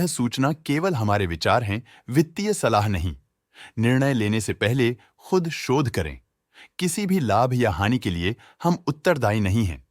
सूचना केवल हमारे विचार हैं, वित्तीय सलाह नहीं। निर्णय लेने से पहले खुद शोध करें। किसी भी लाभ या हानि के लिए हम उत्तरदायी नहीं हैं।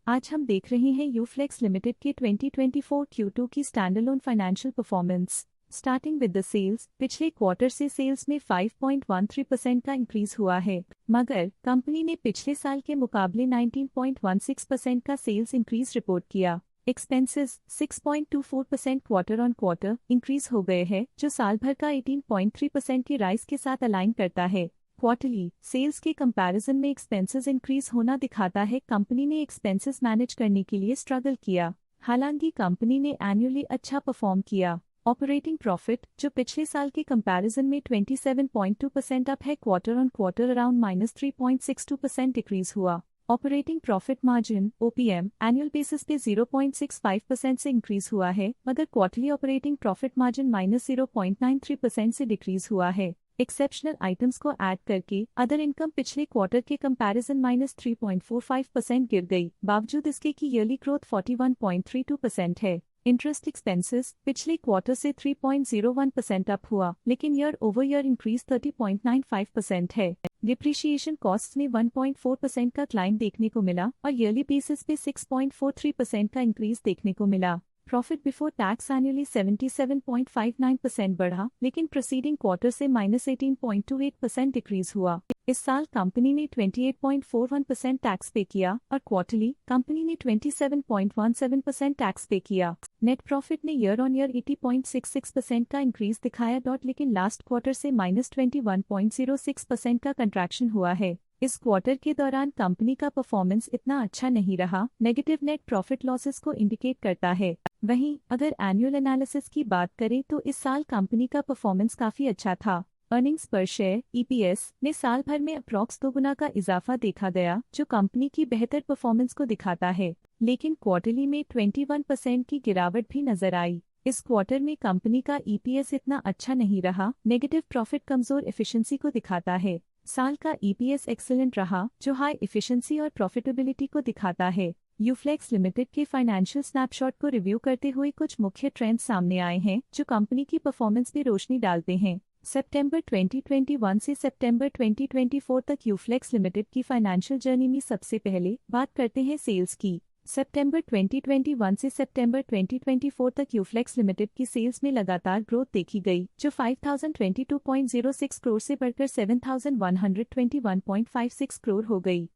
आज हम देख रहे हैं यूफ्लेक्स लिमिटेड के 2024 Q2 की standalone financial performance. Starting with the sales, पिछले क्वार्टर से सेल्स में 5.13% का इंक्रीज हुआ है, मगर कंपनी ने पिछले साल के मुकाबले 19.16% का सेल्स इंक्रीज रिपोर्ट किया। Expenses 6.24% quarter on quarter increase हो गए हैं, जो साल भर का 18.3% की राइज के साथ अलाइन करता है। क्वार्टरली सेल्स के कंपैरिजन में एक्सपेंसेस इंक्रीज होना दिखाता है कंपनी ने एक्सपेंसेस मैनेज करने के लिए स्ट्रगल किया। हालांकि कंपनी ने एनुअली अच्छा परफॉर्म किया। ऑपरेटिंग प्रॉफिट, जो पिछले साल के कंपैरिजन में 27.2% अप है, quarter on quarter around -3.62% decrease हुआ। Operating profit margin OPM annual basis पे 0.65% से इंक्रीज हुआ है, मगर क्वार्टरली ऑपरेटिंग प्रॉफिट मार्जिन -0.93% से डिक्रीज हुआ है। एक्सेप्शनल आइटम्स को ऐड करके अदर इनकम पिछले क्वार्टर के कंपैरिजन -3.45% गिर गई, बावजूद इसके कि ईयरली ग्रोथ 41.32% है। इंटरेस्ट एक्सपेंसेस पिछले क्वार्टर से 3.01% अप हुआ, लेकिन ईयर ओवर ईयर इंक्रीज 30.95% है। डिप्रिशिएशन कॉस्ट में 1.4% का क्लाइम देखने को मिला और ईयरली बेसिस पे 6.43% का इंक्रीज देखने को मिला। प्रॉफिट बिफोर टैक्स एनुअली 77.59% बढ़ा, लेकिन प्रीसीडिंग क्वार्टर से -18.28% डिक्रीज हुआ। इस साल कंपनी ने 28.41% टैक्स पे किया और क्वार्टरली कंपनी ने 27.17% टैक्स पे किया। नेट प्रॉफिट ने ईयर ऑन ईयर 80.66% का इंक्रीज दिखाया, लेकिन लास्ट क्वार्टर से -21.06% का कंट्रैक्शन हुआ है। इस क्वार्टर के दौरान कंपनी का परफॉर्मेंस इतना अच्छा नहीं रहा, नेगेटिव नेट प्रॉफिट लॉसेस को इंडिकेट करता है। वहीं अगर एनुअल एनालिसिस की बात करें तो इस साल कंपनी का परफॉर्मेंस काफी अच्छा था। अर्निंग्स पर शेयर EPS ने साल भर में अप्रॉक्स 2 गुना का इजाफा देखा गया, जो कंपनी की बेहतर परफॉर्मेंस को दिखाता है। लेकिन क्वार्टरली में 21% की गिरावट भी नजर आई। इस क्वार्टर में कंपनी का EPS इतना अच्छा नहीं रहा, नेगेटिव प्रॉफिट कमजोर एफिशिएंसी को दिखाता है। साल का EPS एक्सीलेंट रहा, जो हाई एफिशिएंसी और प्रॉफिटेबिलिटी को दिखाता है। यूफ्लेक्स लिमिटेड के फाइनेंशियल स्नैपशॉट को रिव्यू करते हुए कुछ मुख्य ट्रेंड्स सामने आए हैं, जो कंपनी की परफॉर्मेंस पे रोशनी डालते हैं। सितंबर 2021 से सितंबर 2024 तक यूफ्लेक्स लिमिटेड की फाइनेंशियल जर्नी में सबसे पहले बात करते हैं सेल्स की। सितंबर 2021 से सितंबर 2024 तक यूफ्लेक्स लिमिटेड की सेल्स में लगातार ग्रोथ देखी गई, जो 5022.06 करोड़ से बढ़कर 7121.56 करोड़ हो गई।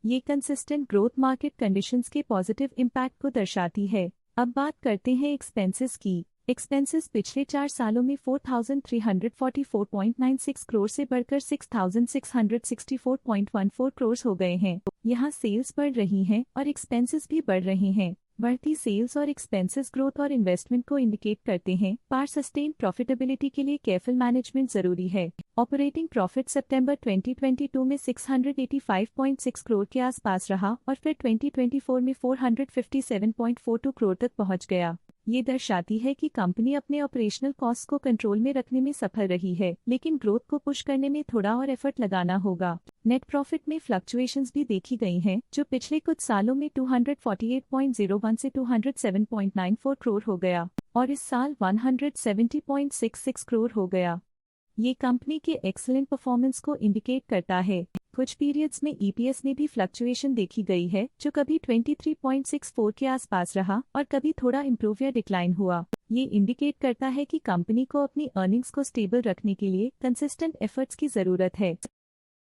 ये कंसिस्टेंट ग्रोथ मार्केट कंडीशंस के पॉजिटिव इम्पैक्ट को दर्शाती है। अब बात करते हैं एक्सपेंसेस की। एक्सपेंसेस पिछले 4 सालों में 4344.96 करोड़ से बढ़कर 6664.14 करोड़ हो गए हैं। यहाँ सेल्स बढ़ रही हैं और एक्सपेंसेस भी बढ़ रहे हैं। बढ़ती सेल्स और एक्सपेंसेस ग्रोथ और इन्वेस्टमेंट को इंडिकेट करते हैं, पर सस्टेन प्रॉफिटेबिलिटी के लिए केयरफुल मैनेजमेंट जरूरी है। ऑपरेटिंग प्रॉफिट सितंबर 2022 में 685.6 करोड़ के आसपास रहा और फिर 2024 में 457.42 करोड़ तक पहुंच गया। ये दर्शाती है कि कंपनी अपने ऑपरेशनल कॉस्ट को कंट्रोल में रखने में सफल रही है, लेकिन ग्रोथ को पुश करने में थोड़ा और एफर्ट लगाना होगा। नेट प्रॉफिट में फ्लक्चुएशंस भी देखी गई हैं, जो पिछले कुछ सालों में 248.01 से 207.94 करोड़ हो गया और इस साल 170.66 करोड़ हो गया। ये कंपनी के एक्सीलेंट परफॉर्मेंस को इंडिकेट करता है। कुछ पीरियड्स में EPS में भी फ्लक्चुएशन देखी गई है, जो कभी 23.64 के आसपास रहा और कभी थोड़ा इम्प्रूव या डिक्लाइन हुआ। ये इंडिकेट करता है कि कंपनी को अपनी अर्निंग्स को स्टेबल रखने के लिए कंसिस्टेंट एफर्ट्स की जरूरत है।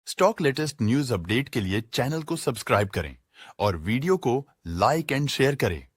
स्टॉक लेटेस्ट न्यूज अपडेट के लिए चैनल को सब्सक्राइब करें और वीडियो को लाइक एंड शेयर करें।